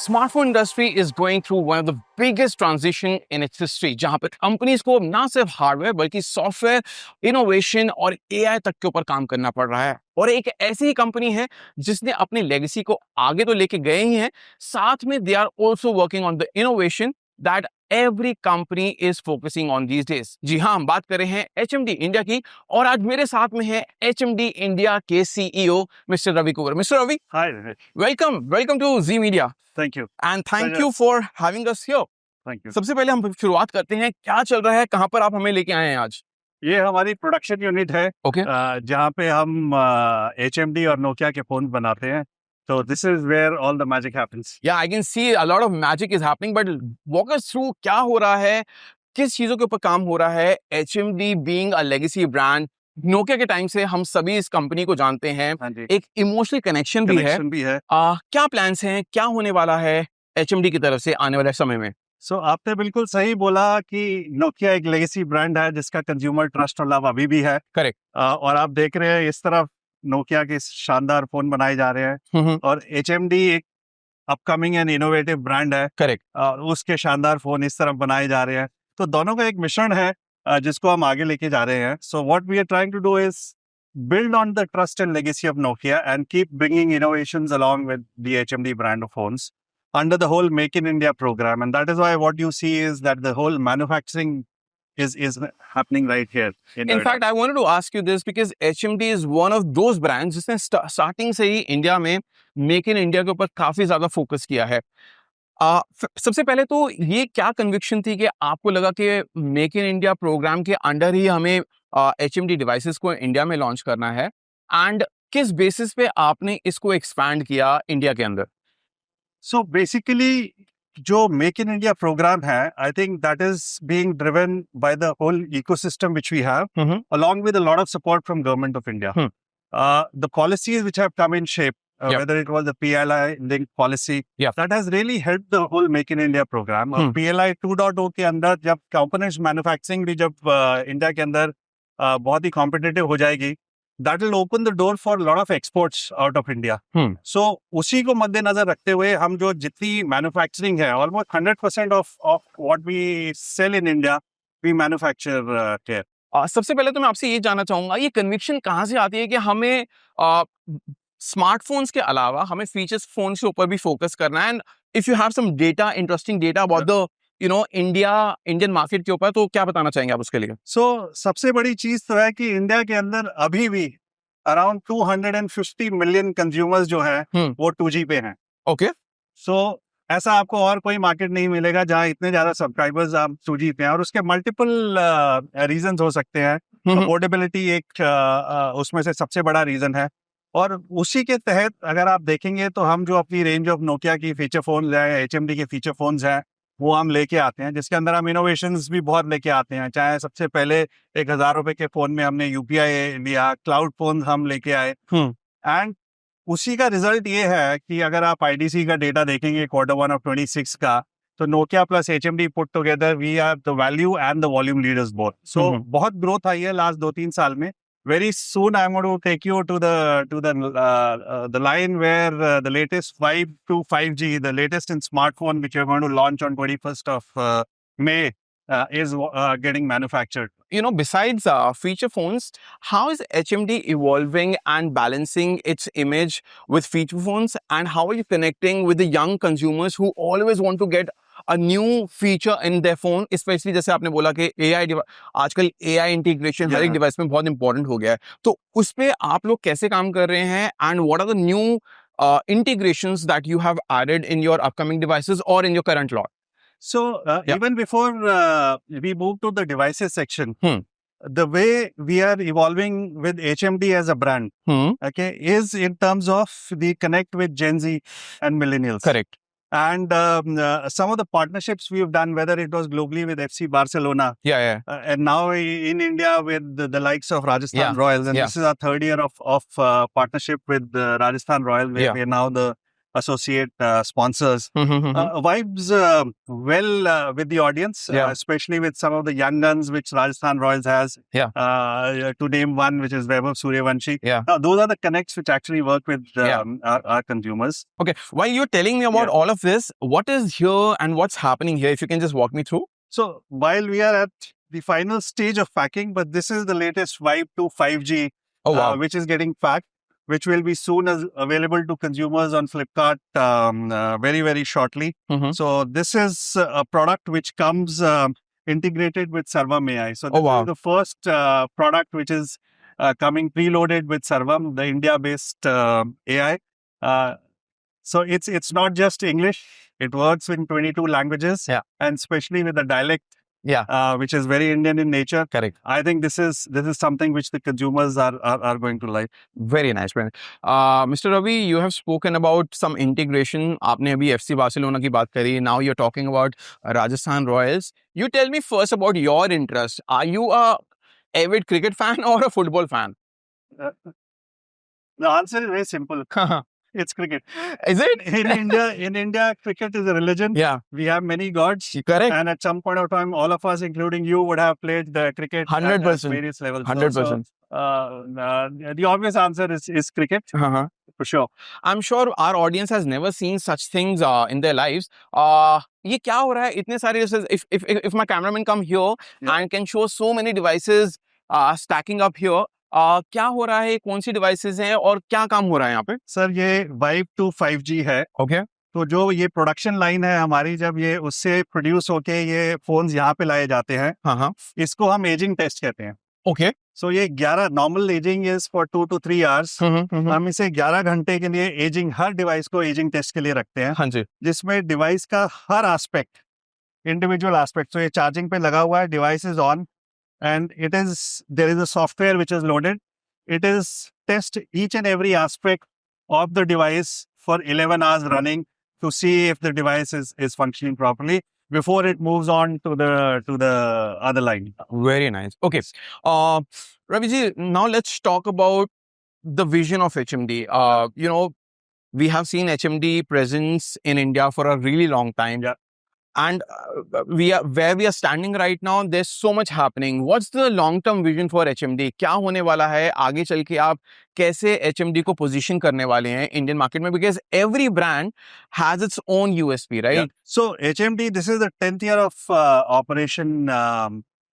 Smartphone industry is going through one of the biggest transition in its history, जहां पर companies को ना सिर्फ हार्डवेयर बल्कि सॉफ्टवेयर, इनोवेशन और एआई तक के ऊपर काम करना पड़ रहा है। और एक ऐसी ही कंपनी है जिसने अपनी लेगेसी को आगे तो लेके गए ही हैं, साथ में they are also working on the innovation that every company is focusing on these days. जी हाँ, हम बात कर रहे हैं एचएमडी इंडिया की, और आज मेरे साथ में है एचएमडी इंडिया के CEO mister Ravi Kuwar. Mister Ravi, Hi, welcome to Zee media thank you. And thank you for having us here. Thank you. सबसे पहले हम शुरुआत करते हैं, क्या चल रहा है, कहां पर आप हमें लेके आए हैं आज? ये हमारी प्रोडक्शन यूनिट है ओके जहाँ पे हम HMD और नोकिया के फोन बनाते हैं। तो this is where all the magic happens. Yeah I can see a lot of magic is happening, but walk us through क्या हो रहा है, किस चीजों के ऊपर काम हो रहा है। HMD being a legacy brand, Nokia के टाइम से हम सभी इस कंपनी को जानते हैं, हाँ जी, एक इमोशनल कनेक्शन भी है। कनेक्शन भी है। क्या प्लान्स हैं, क्या होने वाला है एचएमडी की तरफ से आने वाले समय में? सो आपने बिल्कुल सही बोला कि नोकिया एक लेगेसी ब्रांड है जिसका कंज्यूमर ट्रस्ट और लव अभी भी है। करेक्ट। और आप देख रहे हैं इस तरफ नोकिया के शानदार फोन बनाए जा रहे हैं और HMD एक अपकमिंग एंड इनोवेटिव ब्रांड है। करेक्ट। और उसके शानदार फोन इस तरफ बनाए जा रहे हैं। तो दोनों का एक मिश्रण है जिसको हम आगे लेके जा रहे हैं। So what we are trying to do is build on the trust and legacy of Nokia and keep bringing innovations along with the HMD brand of phones under the whole Make in India program. And that is why what you see is that the whole manufacturing is happening right here. In Noida. fact, I wanted to ask you this because HMD is one of those brands जिसने starting से ही India में make in India के ऊपर काफी ज्यादा focus किया है। सबसे पहले तो ये क्या कन्विक्शन थी कि आपको लगा कि मेक इन इंडिया प्रोग्राम के अंडर ही हमें HMD डिवाइसेस को इंडिया में लॉन्च करना है, एंड किस बेसिस पे आपने इसको एक्सपैंड किया इंडिया के अंदर? So basically, जो Make in India program है, I think that is being driven by the whole ecosystem which we have, along with a lot of support from Government of India. The policies which have come in shape, Yep. whether it was the PLI linked policy, Yep. that has really helped the whole Make in India program. और PLI 2.0 के अंदर जब components manufacturing भी जब India के अंदर बहुत ही competitive हो जाएगी, that will open the door for a lot of exports out of India. So उसी को मद्देनजर रखते हुए हम जो जितनी मैन्युफैक्चरिंग है, almost 100% of what we sell in India we manufacture here. सबसे पहले तो मैं आपसे ये जानना चाहूंगा, ये कन्विक्शन कहाँ से आती है कि हमें स्मार्टफोन्स के अलावा हमें फीचर्स फोन के ऊपर भी फोकस करना है? And if you have some data, interesting data about the Indian market के ऊपर, तो क्या बताना चाहेंगे आप उसके लिए? So सबसे बड़ी चीज तो है कि इंडिया के अंदर अभी भी अराउंड 250 मिलियन कंज्यूमर्स जो है वो 2G पे हैं। ओके। सो ऐसा आपको और कोई मार्केट नहीं मिलेगा जहां इतने ज्यादा सब्सक्राइबर्स आप 2G पे हैं, और उसके मल्टीपल रीजंस हो सकते हैं। अफोर्डेबिलिटी एक उसमें से सबसे बड़ा रीजन है, और उसी के तहत अगर आप देखेंगे तो हम जो अपनी रेंज ऑफ नोकिया की फीचर फोन है, HMD के फीचर फोन्स हैं, वो हम लेके आते हैं, जिसके अंदर हम इनोवेशंस भी बहुत लेके आते हैं। चाहे सबसे पहले 1000 रुपए के फोन में हमने UPI लिया, क्लाउड फोन हम लेके आए, एंड उसी का रिजल्ट ये है कि अगर आप IDC का डेटा देखेंगे Q1 of 26 का, तो Nokia plus HMD put together we are the value and the volume leaders both. So बहुत ग्रोथ आई है लास्ट 2-3 साल में। Very soon I'm going to take you to the line where the latest 5 to 5G, the latest in smartphone, which we're going to launch on 21st of May, is getting manufactured. Besides feature phones, how is HMD evolving and balancing its image with feature phones, and how are you connecting with the young consumers who always want to get a new feature in their phone, especially जैसे आपने बोला कि आजकल AI integration हर एक device में बहुत important हो गया है, तो उस पे आप लोग कैसे काम कर रहे हैं, and what are the new integrations that you have added in your upcoming devices or in your current lot? So even before we move to the devices section, the way we are evolving with HMD as a brand, okay, is in terms of the connect with Gen Z and millennials. Correct. And some of the partnerships we've done, whether it was globally with FC Barcelona, and now in India with the likes of Rajasthan Royals, and this is our third year of partnership with Rajasthan Royals, where we are now the associate sponsors. Vibes with the audience, Yeah. especially with some of the young guns which Rajasthan Royals has. Yeah. To name one, which is Vaibhav Suryavanshi. Yeah. Those are the connects which actually work with Yeah. our consumers. Okay, while you're telling me about Yeah. all of this, what is here and what's happening here? If you can just walk me through. So while we are at the final stage of packing, but this is the latest Vibe 2 5G, Oh, wow. which is getting packed, which will be soon as available to consumers on Flipkart very, very shortly. So this is a product which comes integrated with Sarvam AI. So this wow. is the first product which is coming preloaded with Sarvam, the India-based AI. So it's not just English. It works in 22 languages, Yeah. and especially with the dialect, Yeah. which is very Indian in nature. Correct. I think this is something which the consumers are going to like. Very nice, man. Mr. Ravi, you have spoken about some integration. आपने अभी FC Barcelona की बात करी. Now you're talking about Rajasthan Royals. You tell me first about your interest. Are you a avid cricket fan or a football fan? The answer is very simple. It's cricket. Is it? In India, cricket is a religion. Yeah. We have many gods. Correct. And at some point of time, all of us, including you, would have played the cricket 100%. at various levels. 100%. The obvious answer is cricket, Uh-huh. for sure. I'm sure our audience has never seen such things in their lives. ये क्या हो रहा है? इतने सारे if my cameraman come here and can show so many devices stacking up here. क्या हो रहा है? कौन सी devices हैं और क्या काम हो रहा है यहाँ पे? सर ये Vibe 2 5G है. Okay. तो जो ये प्रोडक्शन लाइन है हमारी, जब ये उससे प्रोड्यूस होके ये फोन्स यहाँ पे लाए जाते हैं, हाँ. इसको हम एजिंग टेस्ट कहते हैं. Okay. सो ये 11 normal ageing is for 2 to 3 hours. हम इसे 11 घंटे के लिए एजिंग, हर डिवाइस को एजिंग टेस्ट के लिए रखते हैं, हाँ जी. जिसमें डिवाइस का हर एस्पेक्ट, इंडिविजुअल एस्पेक्ट. तो ये चार्जिंग पे लगा हुआ है, device is on, and there is a software which is loaded. It is test each and every aspect of the device for 11 hours running to see if the device is functioning properly before it moves on to the other line. Very nice. Okay. Ravi ji, now let's talk about the vision of HMD. We have seen HMD presence in India for a really long time. Yeah. And where we are standing right now, there's so much happening. What's the long-term vision for HMD? क्या होने वाला है आगे चल के? आप कैसे HMD को position करने वाले हैं Indian market में? Because every brand has its own USP, right? Yeah. So HMD, this is the 10th year of operation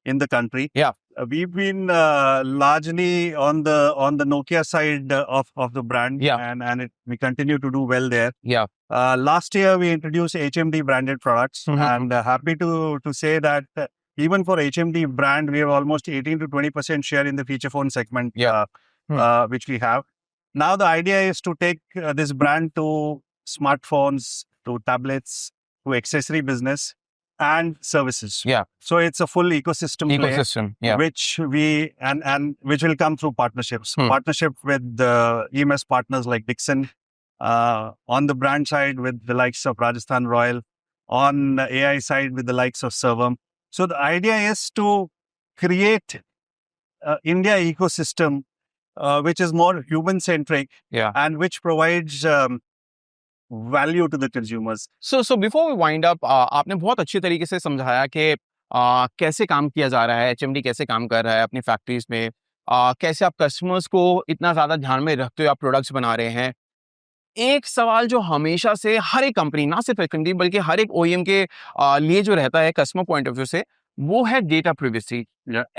in the country. Yeah. We've been largely on the Nokia side of the brand. Yeah. And we continue to do well there. Yeah. Last year we introduced HMD branded products, and happy to say that even for HMD brand, we have almost 18 to 20% share in the feature phone segment. Yeah. Which we have. Now the idea is to take this brand to smartphones, to tablets, to accessory business and services. Yeah. So it's a full ecosystem play, Yeah. which we and which will come through partnerships. Partnership with EMS partners like Dixon, on the brand side with the likes of Rajasthan Royal, on the AI side with the likes of Sarvam. So the idea is to create India ecosystem which is more human centric, and which provides value to the consumers. So before we wind up, आपने बहुत अच्छी तरीके से समझाया कि कैसे काम किया जा रहा है, HMD कैसे काम कर रहा है अपनी फैक्ट्रीज में, कैसे आप कस्टमर्स को इतना ज्यादा ध्यान में रखते हो, आप प्रोडक्ट्स बना रहे हैं. एक सवाल जो हमेशा से हर एक कंपनी, ना सिर्फ HMD बल्कि हर एक OEM के लिए जो रहता है कस्टमर पॉइंट ऑफ व्यू से, वो है डेटा प्रिवेसी.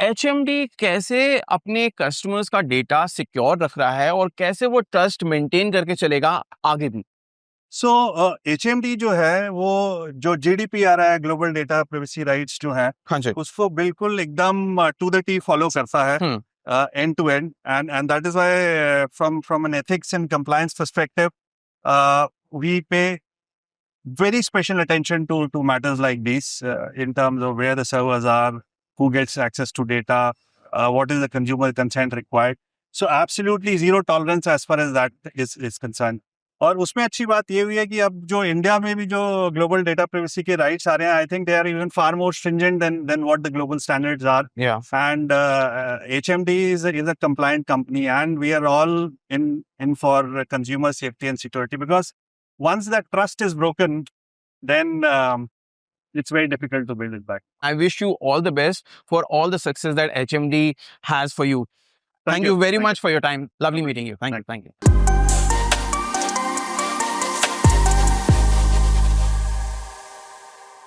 HMD कैसे अपने कस्टमर्स का डेटा सिक्योर रख रहा है और कैसे वो ट्रस्ट मेंटेन करके चलेगा आगे भी? So HMD जो है, वो जो GDPR है, ग्लोबल डेटा प्राइवेसी राइट्स जो है, हाँ जी, उसको बिल्कुल एकदम टू द टी फॉलो करता है, end to end, and that is why from an ethics and compliance perspective, we pay very special attention to matters like these, in terms of where the servers are, who gets access to data, what is the consumer consent required. So absolutely zero tolerance as far as that is concerned. और उसमें अच्छी बात ये हुई है कि अब जो इंडिया में भी जो ग्लोबल डेटा प्राइवेसी के राइट्स आ रहे हैं, I think they are even far more stringent than what the global standards are. And HMD is a compliant company, and we are all in for consumer safety and security, because once that trust is broken, then it's very difficult to build it back. I wish you all the best for all the success that HMD has for you. Thank you very much for your time. Lovely meeting you. Thank you.